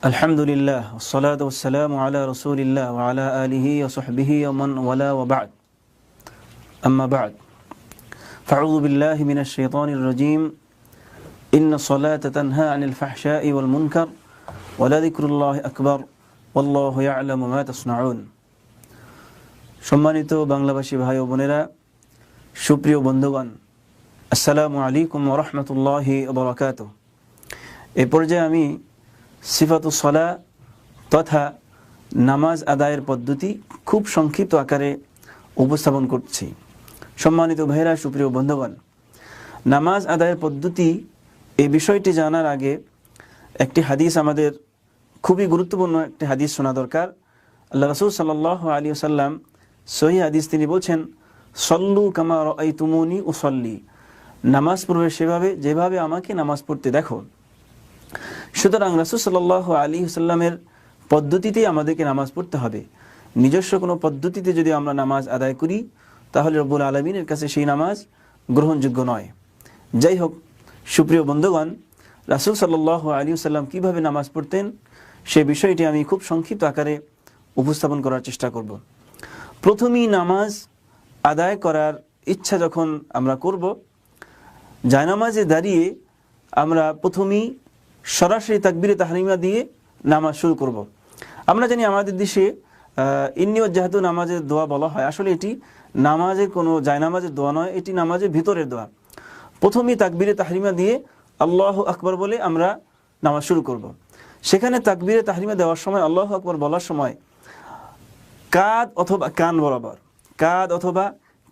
আলহামদুলিল্লাহ ওয়াসসালাতু ওয়াসসালামু আলা রাসূলিল্লাহ ওয়া আলা আলিহি ওয়া সাহবিহি ওয়া মান ওয়ালা ওয়া বা'দ আম্মা বা'দ ফাআউযু বিল্লাহি মিনাশ শাইতানির রাজীম ইন্নাস সালাতা তানহা আনিল ফাহশাই ওয়াল মুনকার ওয়া লাযিকরুল্লাহি আকবার ওয়াল্লাহু ইয়া'লামু মা তাসনাউন। সম্মানিত বাংলাভাষী ভাই ও বোনেরা, সুপ্রিয় বন্ধুগণ, আসসালামু আলাইকুম ওয়া রাহমাতুল্লাহি ওয়া বারাকাতুহু। এই পর্যায়ে আমি সিফাতুস সালাহ তথা নামাজ আদায়ের পদ্ধতি খুব সংক্ষিপ্ত আকারে উপস্থাপন করছি। সম্মানিত ভাইরা, সুপ্রিয় বন্ধুগণ, নামাজ আদায়ের পদ্ধতি এই বিষয়টি জানার আগে একটি হাদিস, আমাদের খুবই গুরুত্বপূর্ণ একটি হাদিস শোনা দরকার। আল্লাহ রাসূল সাল্লাল্লাহু আলাইহি ওয়াসাল্লাম সহিহ হাদিস, তিনি বলছেন, সল্লু কামা রাআইতুমুনি উসাল্লি, নামাজ পড়বে সেভাবে যেভাবে আমাকে নামাজ পড়তে দেখো। সুতরাং রাসূল সাল্লাল্লাহু আলাইহি ওয়াসাল্লামের পদ্ধতিতেই আমাদেরকে নামাজ পড়তে হবে। নিজস্ব কোনো পদ্ধতিতে যদি আমরা নামাজ আদায় করি তাহলে রব্বুল আলামিনের কাছে সেই নামাজ গ্রহণযোগ্য নয়। যাই হোক, সুপ্রিয় বন্ধুগণ, রাসূল সাল্লাল্লাহু আলাইহি ওয়াসাল্লাম কীভাবে নামাজ পড়তেন সে বিষয়টি আমি খুব সংক্ষিপ্ত আকারে উপস্থাপন করার চেষ্টা করব। প্রথমেই নামাজ আদায় করার ইচ্ছা যখন আমরা করব, জায়নামাজে দাঁড়িয়ে আমরা প্রথমেই সরাসরি তাকবীরে তাহরিমা দিয়ে নামাজ শুরু করব। আমরা জানি আমাদের দেশে ইন্নী ওয়াজ্জাহতু নামাজের দোয়া বলা হয়। আসলে এটি নামাজের কোনো জায়নামাজের দোয়া নয়, এটি নামাজের ভিতরের দোয়া। প্রথমেই তাকবীরে তাহরিমা দিয়ে আল্লাহু আকবার বলে আমরা নামাজ শুরু করব। সেখানে তাকবীরে তাহরিমা দেওয়ার সময়, আল্লাহু আকবার বলার সময় কাঁধ অথবা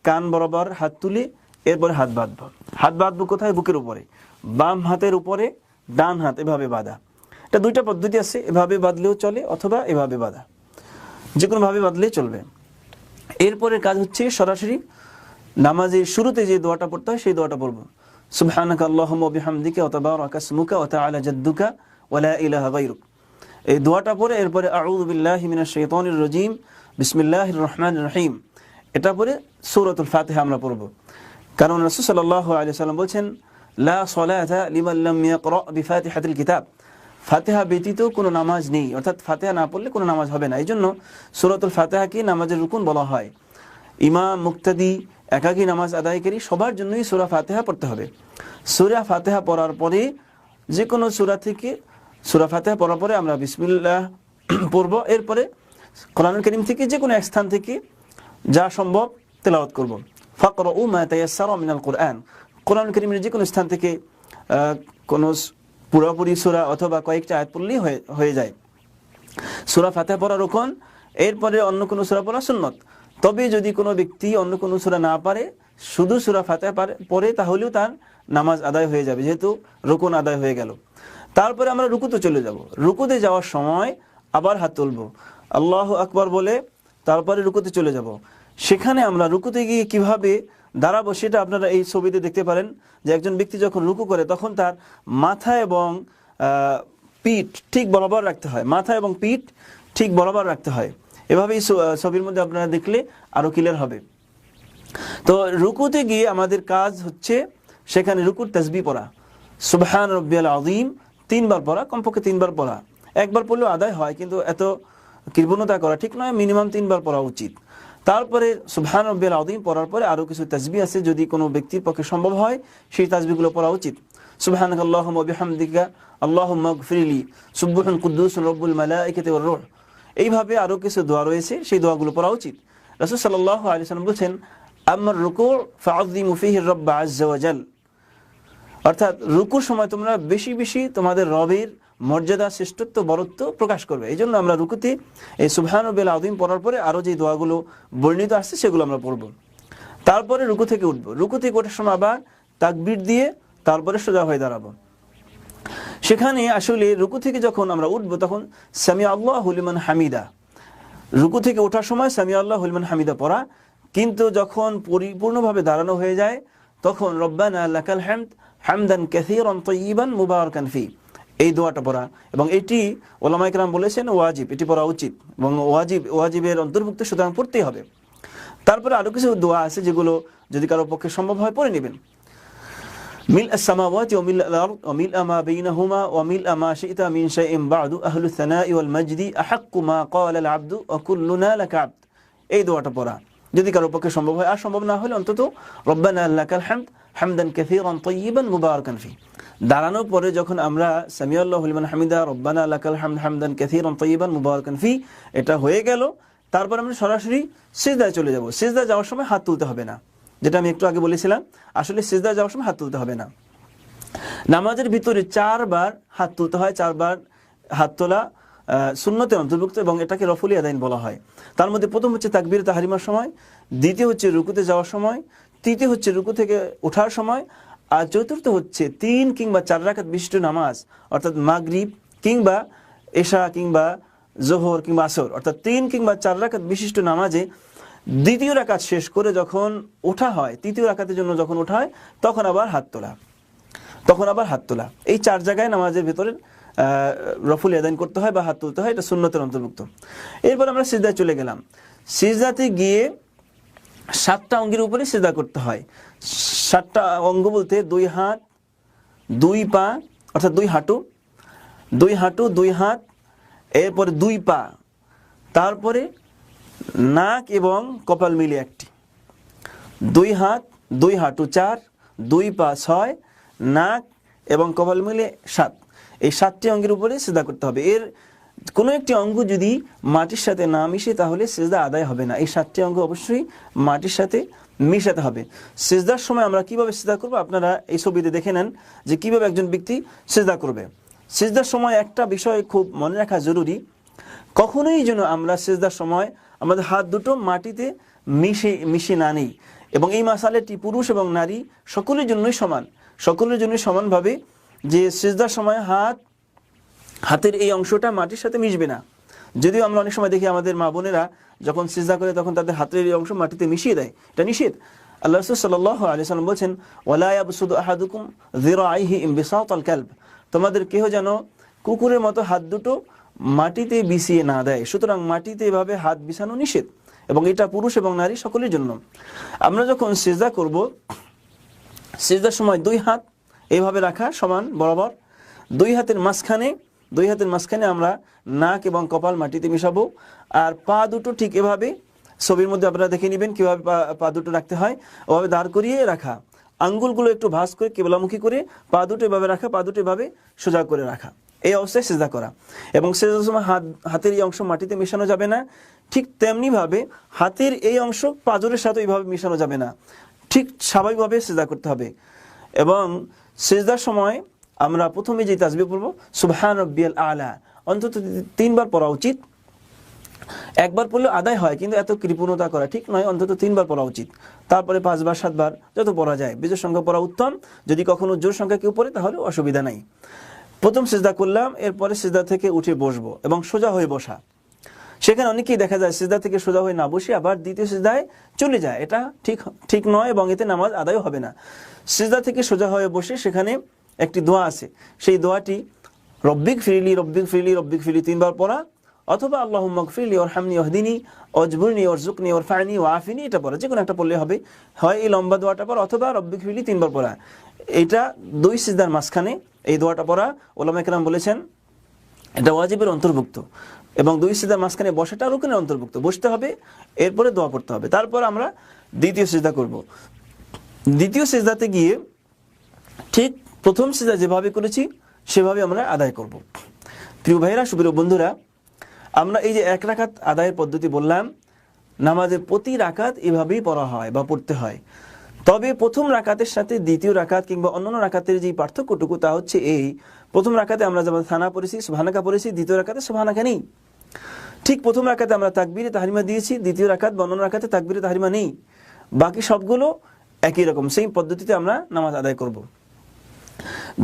কান বরাবর হাত তুলে এরপরে হাত বাঁধব কোথায়? বুকের উপরে, বাম হাতের উপরে ডান হাত এভাবে বাঁধা। এটা দুইটা পদ্ধতি আছে, এভাবে বাঁধলেও চলে অথবা এভাবে বাঁধা, যে কোনোভাবে বাঁধলেই চলবে। এরপরে কাজ হচ্ছে সরাসরি নামাজের শুরুতে যে দোয়াটা পড়তে হয় সেই দোয়াটা পড়ব। সুবহানাকা আল্লাহুম্মা ওয়া বিহামদিকা ওয়া তাবারাকা ইসমুকা ওয়া তাআলা জাদ্দুকা ওয়া লা ইলাহা গায়রুক, এই দোয়াটা পড়ে এরপরে আউযু বিল্লাহি মিনাশ শাইতানির রাজীম বিসমিল্লাহির রহমানির রহিম, এটা পরে সূরাতুল ফাতিহা আমরা পড়ব। কারণ রাসূল সাল্লাল্লাহু আলাইহি ওয়াসাল্লাম বলেছেন, লা সলাতা লিমান লাম ইয়াকরা বিফাতিহাতিল কিতাব, ফাতিহা ব্যতীত কোনো নামাজ নেই, অর্থাৎ ফাতিহা না পড়লে কোনো নামাজ হবে না। এই জন্য সূরাতুল ফাতিহাকে নামাজের রুকুন বলা হয়। ইমাম, মুক্তাদি, একাকী নামাজ আদায়কারী সবার জন্যই সূরা ফাতিহা পড়তে হবে। সূরা ফাতিহা পড়ার পরে যে কোনো সূরা থেকে, সূরা ফাতিহা পড়ার পরে আমরা বিসমিল্লাহ পড়ব। এরপরে কোরআনুল কারীম থেকে যে কোনো এক স্থান থেকে যা সম্ভব তেলাওয়াত করব। ফাকরাউ মা তায়াসসারা মিনাল কুরআন, কোরআনুল কারীমের যে কোনো স্থান থেকে কোনো পুরোপুরি সূরা অথবা কয়েকটা আয়াত পড়লেই হয়ে যায়। সূরা ফাতিহা পড়া রুকন, এরপরে অন্য কোনো সূরা পড়া সুন্নত। তবে যদি কোনো ব্যক্তি অন্য কোনো সূরা না পারে, শুধু সূরা ফাতিহা পড়ে, তাহলেও তার নামাজ আদায় হয়ে যাবে, যেহেতু রুকুন আদায় হয়ে গেল। তারপরে আমরা রুকুতে চলে যাব। রুকুতে যাওয়ার সময় আবার হাত তুলব, আল্লাহু আকবার বলে তারপরে রুকুতে চলে যাব। সেখানে আমরা রুকুতে গিয়ে কিভাবে দাঁড়াবো সেটা আপনারা এই ছবিতে দেখতে পারেন, যে একজন ব্যক্তি যখন রুকু করে তখন তার মাথা এবং পিঠ ঠিক বরাবর রাখতে হয়, মাথা এবং পিঠ ঠিক বরাবর রাখতে হয়। এভাবেই ছবির মধ্যে আপনারা দেখলে আরো ক্লিয়ার হবে। তো রুকুতে গিয়ে আমাদের কাজ হচ্ছে সেখানে রুকুর তাসবিহ পড়া, সুবহান রাব্বিয়াল আযীম 3 বার পড়া, কমপক্ষে 3 বার পড়া। একবার পড়লেও আদায় হয়, কিন্তু এত কৃপণতা করা ঠিক নয়, মিনিমাম 3 বার পড়া উচিত। তারপরে সুবহান রাব্বিয়াল আযীম পড়ার পরে আরো কিছু তাসবিহ আছে, যদি কোনো ব্যক্তির পক্ষে সম্ভব হয় সেই তাসবিহগুলো পড়া উচিত। সুবহানাকা আল্লাহুম্মা ওয়া বিহামদিকা আল্লাহুম্মা ইগফিরলি সুবহুন কুদ্দুসুন রব্বুল মালাইকাতি ওয়ার রূহ, এইভাবে আরো কিছু দোয়া রয়েছে, সেই দোয়াগুলো পড়া উচিত। রাসূল সাল্লাল্লাহু আলাইহি ওয়াসাল্লাম বলেছেন, আম্মার রুকু' ফাআযিমু ফীহি রাব্ব আযজা ওয়া জাল, অর্থাৎ রুকুর সময় তোমরা বেশি বেশি তোমাদের রবের মর্যাদা, শ্রেষ্ঠত্ব, বরত্ব প্রকাশ করবে। এই জন্য আমরা রুকুতে এই সুবহান রাব্বিয়াল আযীম পড়ার পরে আরও যে দোয়াগুলো বর্ণিত আসছে সেগুলো আমরা পড়ব। তারপরে রুকু থেকে উঠব। রুকু থেকে ওঠার সময় আবার তাকবীর দিয়ে তারপরে সোজা হয়ে দাঁড়াবো। সেখানে আসলে রুকু থেকে যখন আমরা উঠবো তখন সামিআ আল্লাহু লিমান হামিদা, রুকু থেকে ওঠার সময় সামিআ আল্লাহু লিমান হামিদা পড়া, কিন্তু যখন পরিপূর্ণভাবে দাঁড়ানো হয়ে যায় তখন রব্বানা লাকাল হামদ হামদান কাসীরান তাইয়িবান মুবারাকান ফি, এই দোয়াটা পড়া। এবং এটি উলামায়ে কেরাম বলেছেন ওয়াজিব, এটি পড়া উচিত এবং ওয়াজিবের অন্তর্ভুক্ত, সুতরাং পড়তেই হবে। তারপরে আরো কিছু দোয়া আছে যেগুলো যদি কারো পক্ষে সম্ভব হয় পড়ে নেবেন। মিল আস-সামাওয়াতি ওয়া মিল আল-আরদ ওয়া মিল মা বাইনাহুমা ওয়া মিল মা শি'তা মিন শাইইন বা'দু আহলুস সানাই ওয়াল মাজদি আহাক্কু মা ক্বালা আল-'আবদু ওয়া কুল্লুনা লাকা 'আবদ। এই দোয়াটা পড়া যদি কারো পক্ষে সম্ভব হয়, আর সম্ভব না হলে অন্তত রব্বানা লাকাল হামদ হামদান কাসীরান তাইয়িবান মুবারাকান ফি। দাঁড়ানোর পরে যখন আমরা সামিআল্লাহু লিমান হামিদা রব্বানা লাকাল হামদ হামদান কাসীরান তাইয়িবান মুবারাকান ফি এটা হয়ে গেল, তারপর আমরা সরাসরি সিজদায় চলে যাব। সিজদায় যাওয়ার সময় হাত তুলতে হবে না, যেটা আমি একটু আগে বলেছিলাম। আসলে সিজদায় যাওয়ার সময় হাত তুলতে হবে না। নামাজের ভিতরে 4 বার হাত তুলতে হয়। 4 বার হাত তোলা সুন্নতের অন্তর্ভুক্ত এবং এটাকে রফুল ইয়াদাইন বলা হয়। তার মধ্যে প্রথম হচ্ছে তাকবীর তাহরিমার সময়, দ্বিতীয় হচ্ছে রুকুতে যাওয়ার সময়, তৃতীয় হচ্ছে রুকু থেকে ওঠার সময়, আর চতুর্থ হচ্ছে 3 কিংবা 4 রাকাত বিশিষ্ট নামাজ অর্থাৎ মাগরিব কিংবা এশা কিংবা জোহর কিংবা আসর অর্থাৎ 3 কিংবা 4 রাকাত বিশিষ্ট নামাজে দ্বিতীয় রাকাত শেষ করে যখন ওঠা হয়, তৃতীয় রাকাতের জন্য যখন ওঠা হয় তখন আবার হাত তোলা। এই 4 জায়গায় নামাজের ভিতরে রফুল ইয়াদাইন করতে হয় বা হাত তুলতে হয়, এটা সুন্নতের অন্তর্ভুক্ত। এরপর আমরা সিজদায় চলে গেলাম। সিজদাতে গিয়ে 7টা অঙ্গের উপরে সিজদা করতে হয়। 7টা অঙ্গ বলতে 2 হাত 2 পা অর্থাৎ 2 হাঁটু 2 হাত, এরপরে 2 পা, তারপরে নাক এবং কপাল মিলে একটি, 2 হাত 2 হাঁটু 4, 2 পা 6, নাক এবং কপাল মিলে 7। এই 7টি অঙ্গের উপরে সিজদা করতে হবে। এর কোনো একটি অঙ্গ যদি মাটির সাথে না মিশে তাহলে সিজদা আদায় হবে না। এই 7টি অঙ্গ অবশ্যই মাটির সাথে মিশাতে হবে। সিজদার সময় আমরা কিভাবে সিজদা করব আপনারা এই ছবিতে দেখে নেন যে কিভাবে একজন ব্যক্তি সিজদা করবে। সিজদার সময় একটা বিষয় খুব মনে রাখা জরুরি, কখনোই যেন আমরা সিজদার সময় আমাদের হাত দুটো মাটিতে মিশে না নেই। এবং এই মাসালাটি পুরুষ এবং নারী সকলের জন্যই সমানভাবে যে সিজদার সময় হাতের এই অংশটা মাটির সাথে মিশবে না। যদিও আমরা অনেক সময় দেখি আমাদের মা বোনেরা যখন সিজদা করে তখন তাদের হাতের এই অংশ মাটিতে মিশিয়ে দেয়, এটা নিষেধ। আল্লাহ রাসূল সাল্লাল্লাহু আলাইহি ওয়াসাল্লাম বলেছেন ওয়ালা ইয়াবসুদু আহাদুকুম যিরাইহি ইমবিসাতাল কালব, তোমাদের কেহ যেন কুকুরের মতো হাত দুটো মাটিতে বিছিয়ে না দেয়। সুতরাং মাটিতে এভাবে হাত বিছানো নিষেধ এবং এটা পুরুষ এবং নারী সকলের জন্য। আমরা যখন সিজদা করব, সিজদার সময় 2 হাত এইভাবে রাখা সমান বরাবর, 2 হাতের মাঝখানে আমরা নাক এবং কপাল মাটিতে মিশাবো, আর পা দুটো ঠিক এভাবে ছবির মধ্যে আপনারা দেখে নেবেন কিভাবে পা দুটো রাখতে হয়, ওভাবে দাঁড় করিয়ে রাখা, আঙ্গুলগুলো একটু ভাঁজ করে কেবলামুখী করে পা দুটো এভাবে রাখা, পা দুটো এভাবে সোজা করে রাখা, এই অবস্থায় সিজদা করা। এবং সিজদার সময় হাতের এই অংশ মাটিতে মেশানো যাবে না। ঠিক তেমনিভাবে হাতের এই অংশ পাজরের সাথে এইভাবে মেশানো যাবে না, ঠিক স্বাভাবিকভাবে সিজদা করতে হবে। এবং সিজদার সময় আমরা প্রথমে যে তাসবিহ পড়ব সুবহান রাব্বিয়াল আলা, অন্তত 3 বার পড়া উচিত। একবার পড়লে আদায় হয়, কিন্তু এত কৃপণতা করা ঠিক নয়, অন্তত 3 বার পড়া উচিত। তারপরে 5 বার 7 বার যত পড়া যায়, বিজোড় সংখ্যা পড়া উত্তম। যদি কখনো জোড় সংখ্যা কেউ পড়ে তাহলে অসুবিধা নাই। প্রথম সিজদা করলাম, এরপরে সিজদা থেকে উঠে বসবো এবং সোজা হয়ে বসা। সেখানে অনেকেই দেখা যায় সিজদা থেকে সোজা হয়ে না বসে আবার দ্বিতীয় সিজদায় চলে যায়, এটা ঠিক নয় এবং এতে নামাজ আদায় হবে না। সিজদা থেকে সোজা হয়ে বসে সেখানে একটি দোয়া আছে, সেই দোয়াটি রব্বিক ফিরলি 3 বার পড়া, অথবা আল্লাহুম্মা গফিরলি ওয়ারহামনি ওয়াহদিনি ওয়াজবুরনি ওয়ারযুকনি ওয়ারফা'নি ওয়াআফিনি, এটা পড়া, যে কোনো একটা পড়লে হবে। হয় এই লম্বা দোয়াটা পড়া অথবা রব্বিক ফিরলি 3 বার পড়া। এটা 2 সিজদার মাঝখানে এই দোয়াটা পড়া, ওলামায়ে কেরাম বলেছেন এটা ওয়াজিবের অন্তর্ভুক্ত। এবং 2 সিজদার মাঝখানে বসাটা রুকুনের অন্তর্ভুক্ত, বসতে হবে, এরপরে দোয়া পড়তে হবে। তারপর আমরা দ্বিতীয় সিজদা করব। দ্বিতীয় সিজদাতে গিয়ে ঠিক প্রথম সিজদা যেভাবে করেছি সেভাবে আমরা আদায় করব। প্রিয় ভাইরা, সুপ্রিয় বন্ধুরা, আমরা এই যে 1 রাকাত আদায়ের পদ্ধতি বললাম, নামাজের প্রতি রাকাত এভাবেই পড়া হয় বা পড়তে হয়। তবে প্রথম রাকাতের সাথে দ্বিতীয় রাকাত কিংবা অন্যান্য রাকাতের যে পার্থক্যটুকু তা হচ্ছে এই, প্রথম রাকাতে আমরা যেমন থানা পড়েছি, সুবহানাকা পড়েছি, দ্বিতীয় রাকাতে সুবহানাকা নেই। ঠিক প্রথম রাকাতে আমরা তাকবীরে তাহরিমা দিয়েছি, দ্বিতীয় রাকাত বা অন্যান্য রাকাতে তাকবীরে তাহরিমা নেই। বাকি সবগুলো একই রকম, সেই পদ্ধতিতে আমরা নামাজ আদায় করব।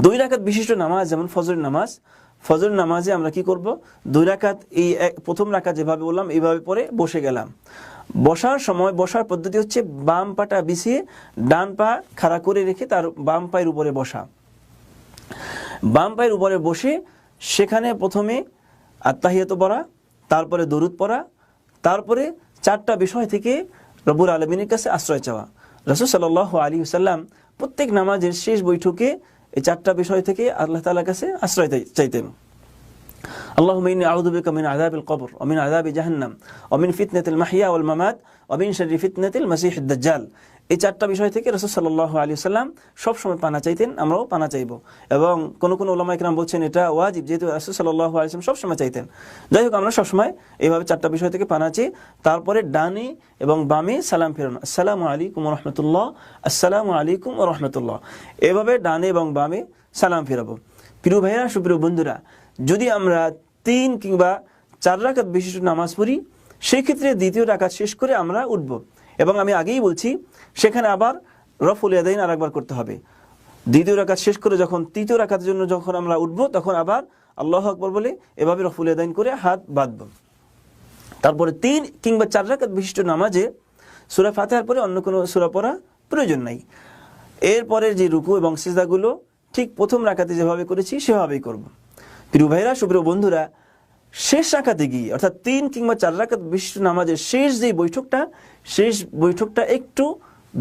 2 রাকাত বিশিষ্ট নামাজ যেমন ফজর নামাজে আমরা কি করব, 2 রাকাত এই প্রথম রাকাত যেভাবে বললাম এইভাবে পরে বসে গেলাম। বসার সময় বসার পদ্ধতি হচ্ছে বাম পাটা বিছিয়ে ডান পা খাড়া করে রেখে তার বাম পায়ের উপরে বসা। বাম পায়ের উপরে বসে সেখানে প্রথমে আত্তাহিয়াত পড়া, তারপরে দরুদ পড়া, তারপরে 4টা বিষয় থেকে রব্বুল আলামিনের কাছে আশ্রয় চাওয়া। রাসূল সাল্লাল্লাহু আলাইহি ওয়াসাল্লাম প্রত্যেক নামাজের শেষ বৈঠকে এই চারটা বিষয় থেকে আল্লাহ তাআলার কাছে আশ্রয় চাইতেন। اللهم إني أعوذ بك من عذاب القبر ومن عذاب جهنم ومن فتنة المحيا والممات ومن شر فتنة المسيح الدجال। এই চারটা বিষয় থেকে রাসূল সাল্লাল্লাহু আলাইহি ওয়াসাল্লাম সব সময় পানা চাইতেন, আমরাও পানা চাইব। এবং কোন কোন উলামায়ে কেরাম বলছেন এটা ওয়াজিব, যেহেতু রাসূল সাল্লাল্লাহু আলাইহি ওয়াসাল্লাম সব সময় চাইতেন। যাই হোক, আমরা সব সময় এইভাবে চারটা বিষয় থেকে পানা চাই। তারপরে ডানে এবং বামে সালাম ফেরানো, আসসালামু আলাইকুম ওয়া রাহমাতুল্লাহ, আসসালামু আলাইকুম ওয়া রাহমাতুল্লাহ, এভাবে ডানে এবং বামে সালাম ফেরাবো। প্রিয় ভাইরা, সুপ্রিয় বন্ধুরা, যদি আমরা 3 কিংবা 4 রাকাত বিশিষ্ট নামাজ পড়ি, সেই ক্ষেত্রে দ্বিতীয় রাকাত শেষ করে আমরা উঠব। এবং আমি আগেই বলছি, সেখানে আবার রফুল ইয়াদাইন আরেকবার করতে হবে। দ্বিতীয় রাকাত শেষ করে যখন তৃতীয় রাকাতের জন্য যখন আমরা উঠব, তখন আবার আল্লাহু আকবার বলে এভাবে রফুল ইয়াদাইন করে হাত বাঁধব। তারপরে 3 কিংবা 4 রাকাত বিশিষ্ট নামাজে সূরা ফাতিহার পরে অন্য কোনো সূরা পড়া প্রয়োজন নাই। এরপরে যে রুকু এবং সিজদাগুলো ঠিক প্রথম রাকাতে যেভাবে করেছি সেভাবেই করব। প্রিয় ভাইরা, সুপ্রিয় বন্ধুরা, শেষ রাকাতে গিয়ে অর্থাৎ 3 কিংবা 4 রাকাত বিশিষ্ট নামাজের শেষ যে বৈঠকটা একটু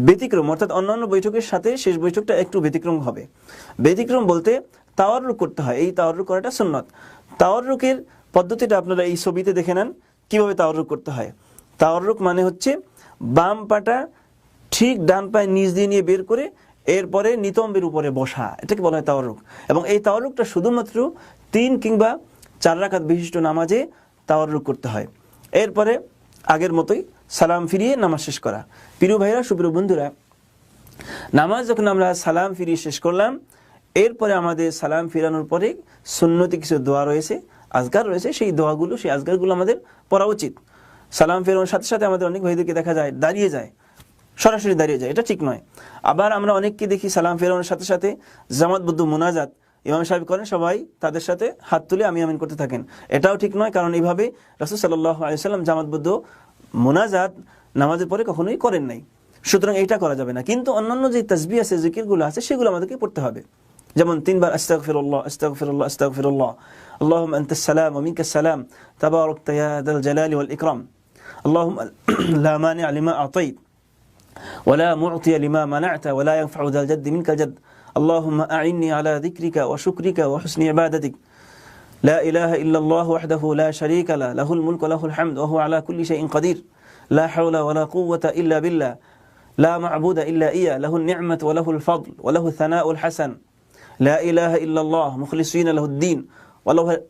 ব্যতিক্রম, অর্থাৎ অন্যান্য বৈঠকের সাথে শেষ বৈঠকটা একটু ব্যতিক্রম হবে। ব্যতিক্রম বলতে তাওয়াররুক করতে হয়। এই তাওয়াররুক করাটা সুন্নাত। তাওয়াররুকের পদ্ধতিটা আপনারা এই ছবিতে দেখে নেন কিভাবে তাওয়াররুক করতে হয়। তাওয়াররুক মানে হচ্ছে বাম পাটা ঠিক ডান পায়ে নিচ দিয়ে নিয়ে বের করে এরপরে নিতম্বের উপরে বসা, এটাকে বলা হয় তাওয়াররুক। এবং এই তাওয়াররুকটা শুধুমাত্র 3 কিংবা 4 রাকাত বিশিষ্ট নামাজে তাওয়াররুক করতে হয়। এরপরে আগের মতোই সালাম ফিরিয়ে নামাজ শেষ করা। প্রিয় ভাইরা, সুপ্রিয় বন্ধুরা, নামাজ যখন আমরা সালাম ফিরিয়ে শেষ করলাম, এরপরে আমাদের সালাম ফিরানোর পরে সুন্নতি কিছু দোয়া রয়েছে, আজকার রয়েছে। সেই দোয়াগুলো, সেই আজকারগুলো আমাদের পড়া উচিত। সালাম ফেরানোর সাথে সাথে আমাদের অনেক ভাইদেরকে দেখা যায় দাঁড়িয়ে যায়, সরাসরি দাঁড়িয়ে যায়, এটা ঠিক নয়। আবার আমরা অনেককে দেখি সালাম ফেরানোর সাথে সাথে জামাতবদ্ধ মোনাজাত ইমাম সাহেব করেন, সবাই তাদের সাথে হাত তুলে আমি আমিন করতে থাকেন। এটাও ঠিক নয়, কারণ এইভাবে রাসূল সাল্লাল্লাহু আলাইহি ওয়াসাল্লাম জামাতবদ্ধ মোনাজাত নামাজের পরে কখনোই করেন নাই। সুতরাং এইটা করা যাবে না। কিন্তু অন্যান্য যে তাসবিহ আছে, জিকিরগুলো আছে, সেগুলো আমাদেরকে পড়তে হবে। যেমন 3 বার আস্তাগফিরুল্লাহ আস্তাগফিরুল্লাহ আস্তাগফিরুল্লাহ, আল্লাহুম্মা আনতাস সালাম ওয়া মিনকাস সালাম তাবারাকতা ইয়া যাল জালালি ওয়াল ইকরাম, আল্লাহুম্মা লা মানি'a লিমা আ'তাইত ওয়া লা মু'তিয়া লিমা মানা'তা ওয়া লা ইয়ানফা'ু যাল জাদ্দি মিনকাল জাdd, اللهم أعني على ذكرك وشكرك وحسن عبادتك، لا إله إلا الله وحده لا شريك له، له الملك وله الحمد وهو على كل شيء قدير، لا حول ولا قوة إلا بالله، لا معبود إلا إياه، له النعمة وله الفضل وله الثناء الحسن، لا إله إلا الله مخلصين له الدين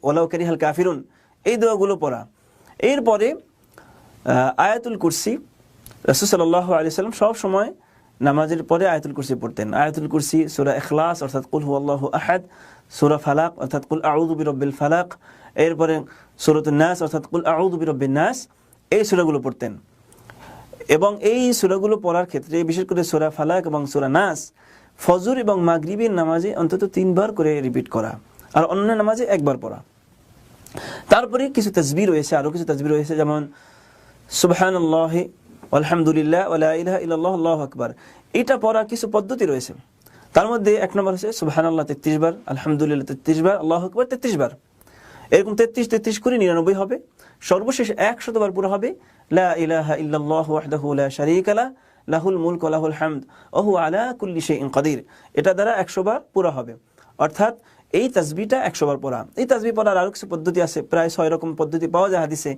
ولو كره الكافرون। এই দোয়াগুলো পড়া। এরপরে আয়াতুল কুরসি, রাসূল সাল্লাল্লাহু আলাইহি ওয়াসাল্লাম সব সময় নামাজের পরে আয়াতুল কুরসি পড়তেন। আয়াতুল কুরসি, সূরা ইখলাস অর্থাৎ কুল হুয়াল্লাহু আহাদ, সূরা ফালাক অর্থাৎ কুল আউযু বিরাব্বিল ফালাক, এরপরে সূরাতুন নাস অর্থাৎ কুল আউযু বিরাব্বিন নাস, এই সূরাগুলো পড়তেন। এবং এই সূরাগুলো পড়ার ক্ষেত্রে বিশেষ করে সূরা ফালাক এবং সূরা নাস ফজর এবং মাগরিবের নামাজে অন্তত 3 বার করে রিপিট করা, আর অন্য নামাজে 1 বার পড়া। তারপরে কিছু তাসবিহ রয়েছে, আরো কিছু তাসবিহ রয়েছে, যেমন সুবহানাল্লাহি আলহামদুলিল্লাহ ওয়া লা ইলাহা ইল্লাল্লাহ আল্লাহু আকবার। এটা পড়ার কিছু পদ্ধতি রয়েছে। তার মধ্যে 1 নম্বর হচ্ছে সুবহানাল্লাহ 33 বার, আলহামদুলিল্লাহ 33 বার, আল্লাহু আকবার 33 বার। এরকম 33 করে 99 হবে। সর্বশেষ 100 বার পুরো হবে লা ইলাহা ইল্লাল্লাহু ওয়াহদাহু লা শারীকা লাহু লাহুল মুলকু ওয়া লাহুল হামদ ওয়া হুয়া আলা কুল্লি শাইইন কাদির। এটা দ্বারা 100 বার পুরো হবে। অর্থাৎ এই তাসবিহটা 100 বার পড়া। এই তাসবিহ পড়ার আরো কিছু পদ্ধতি আছে, প্রায় 6 রকম পদ্ধতি পাওয়া যায় হাদিসে।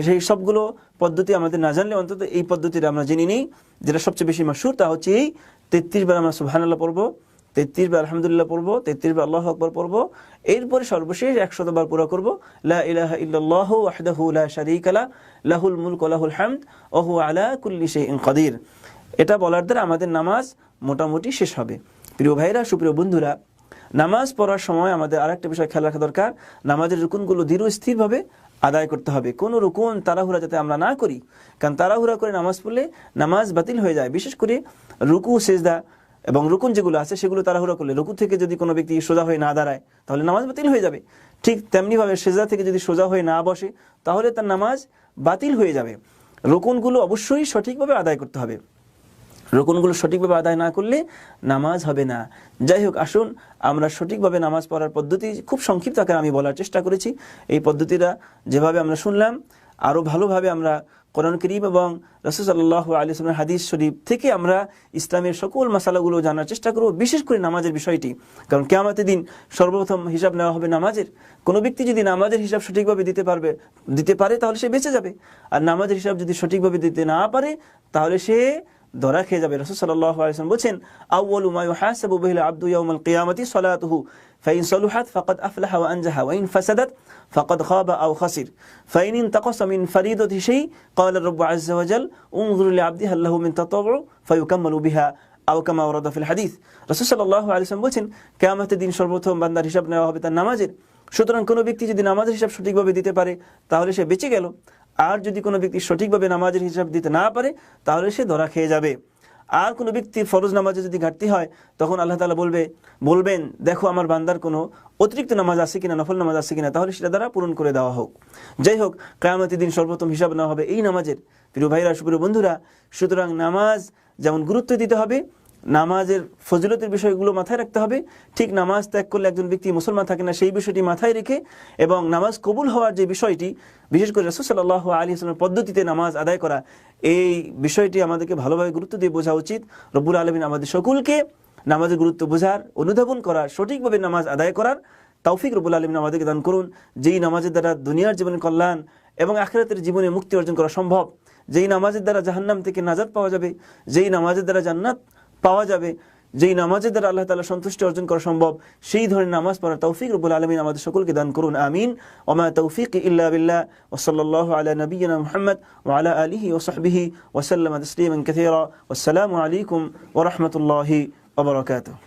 সেই সবগুলো পদ্ধতি আমাদের না জানলে অন্তত এই পদ্ধতিটা আমরা জেনে নিই। যেটা সবচেয়ে বেশি মাশহুর তা হচ্ছে এই 33 বার আমরা সুবহানাল্লাহ পড়বো, 33 বার আলহামদুলিল্লাহ পড়বো, 33 বার আল্লাহু আকবার পড়বো। এরপরে সর্বশেষ 100 বার পুরো করব লা ইলাহা ইল্লাল্লাহু ওয়াহদাহু লা শারীকা লাহু লাহুল মুলকু ওয়া লাহুল হামদ ওয়া হুয়া আলা কুল্লি শাইইন কাদির। এটা বলার দ্বারা আমাদের নামাজ মোটামুটি শেষ হবে। প্রিয় ভাইরা, সুপ্রিয় বন্ধুরা, নামাজ পড়ার সময় আমাদের আরেকটা বিষয় খেয়াল রাখা দরকার, নামাজের রুকুনগুলো ধীর স্থিরভাবে আদায় করতে হবে। কোনো রুকুন তাড়াহুড়া যাতে আমরা না করি, কারণ তাড়াহুড়া করে নামাজ পড়লে নামাজ বাতিল হয়ে যায়। বিশেষ করে রুকু, সিজদা এবং রুকুন যেগুলো আছে সেগুলো তাড়াহুড়া করলে, রুকু থেকে যদি কোনো ব্যক্তি সোজা হয়ে না দাঁড়ায় তাহলে নামাজ বাতিল হয়ে যাবে। ঠিক তেমনিভাবে সিজদা থেকে যদি সোজা হয়ে না বসে তাহলে তার নামাজ বাতিল হয়ে যাবে। রুকুনগুলো অবশ্যই সঠিকভাবে আদায় করতে হবে। রুকুনগুলো সঠিকভাবে আদায় না করলে নামাজ হবে না। যাই হোক, আসুন আমরা সঠিকভাবে নামাজ পড়ার পদ্ধতি খুব সংক্ষিপ্ত আকারে আমি বলার চেষ্টা করেছি। এই পদ্ধতিটা যেভাবে আমরা শুনলাম আরও ভালোভাবে আমরা কোরআন কারীম এবং রাসূল সাল্লাল্লাহু আলাইহি ওয়াসাল্লামের হাদিস শরীফ থেকে আমরা ইসলামের সকল মাসালাগুলো জানার চেষ্টা করব, বিশেষ করে নামাজের বিষয়টি। কারণ কিয়ামতের দিন সর্বপ্রথম হিসাব নেওয়া হবে নামাজের। কোনো ব্যক্তি যদি নামাজের হিসাব সঠিকভাবে দিতে পারে তাহলে সে বেঁচে যাবে, আর নামাজের হিসাব যদি সঠিকভাবে দিতে না পারে তাহলে সে ধরা খেয়ে যাবে। রাসূল সাল্লাল্লাহু আলাইহি ওয়াসাল্লাম বলেছেন, আউয়ালু মা ইউহাসাবু বিহিল আবদু ইয়াউমাল কিয়ামাতি সালাতুহু ফাইন সালুহাত ফাকাদ আফলাহা ওয়া আনজাহা ওয়া ইন ফাসাদাত ফাকাদ খাবা আও খাসির ফাইন ইনতাকাসা মিন ফরিদাতি শাই ক্বালা রাব্বু আযজা ওয়া জাল উনজুর লিআবদি হাল লাহু মিন তাতাওউ ফায়ুকাম্মালু বিহা আও কামা ওয়ারাদা ফিল হাদিস। রাসূল সাল্লাল্লাহু আলাইহি ওয়াসাল্লাম বলেছেন, কিয়ামতের দিন সর্বপ্রথম বান্দার হিসাব নেওয়া হবে তার নামাজের। সুতরাং কোনো ব্যক্তি যদি নামাজের হিসাব সঠিকভাবে দিতে পারে তাহলে সে বেঁচে গেল, আর যদি কোনো ব্যক্তি সঠিকভাবে নামাজের হিসাব দিতে না পারে তাহলে সে ধরা খেয়ে যাবে। আর কোনো ব্যক্তি ফরজ নামাজে যদি ঘাটতি হয় তখন আল্লাহ তাআলা বলবেন দেখো আমার বান্দার কোনো অতিরিক্ত নামাজ আছে কিনা, নফল নামাজ আছে কিনা, তাহলে সেটা দ্বারা পূরণ করে দেওয়া হোক। যাই হোক, কিয়ামতের দিন সর্বপ্রথম হিসাব নেওয়া হবে এই নামাজের। প্রিয় ভাইরা, সুপ্রিয় বন্ধুরা, সুতরাং নামাজ যেমন গুরুত্ব দিতে হবে, নামাজের ফজিলতের বিষয়গুলো মাথায় রাখতে হবে, ঠিক নামাজ ত্যাগ করলে একজন ব্যক্তি মুসলমান থাকে না সেই বিষয়টি মাথায় রেখে, এবং নামাজ কবুল হওয়ার যে বিষয়টি, বিশেষ করে রাসূল সাল্লাল্লাহু আলাইহি ওয়াসাল্লামের পদ্ধতিতে নামাজ আদায় করা, এই বিষয়টি আমাদেরকে ভালোভাবে গুরুত্ব দিয়ে বোঝা উচিত। রব্বুল আলামিন আমাদের সকলকে নামাজের গুরুত্ব বোঝার, অনুধাবন করার, সঠিকভাবে নামাজ আদায় করার তৌফিক রব্বুল আলামিন আমাদেরকে দান করুন। যেই নামাজের দ্বারা দুনিয়ার জীবনে কল্যাণ এবং আখিরাতের জীবনে মুক্তি অর্জন করা সম্ভব, যেই নামাজের দ্বারা জাহান্নাম থেকে নাজাত পাওয়া যাবে, যেই নামাজের দ্বারা জান্নাত পাওয়া যাবে, যেই নামাজের দ্বারা আল্লাহ তাআলা সন্তুষ্টি অর্জন করা সম্ভব, সেই ধরনের নামাজ পড়ার তৌফিক রব্বুল আলামিন আমাদের সকলকে দান করুন। আমিন। ওয়া মা তাওফীকি ইল্লা বিল্লাহ ওয়া সাল্লাল্লাহু আলা নাবিয়িনা মুহাম্মদ ওয়া আলা আলিহি ওয়া সাহবিহি ওয়া সাল্লামা তাসলিমান কাসীরা। ওয়াসসালামু আলাইকুম ওয়া রাহমাতুল্লাহি ওয়া বারাকাতুহু।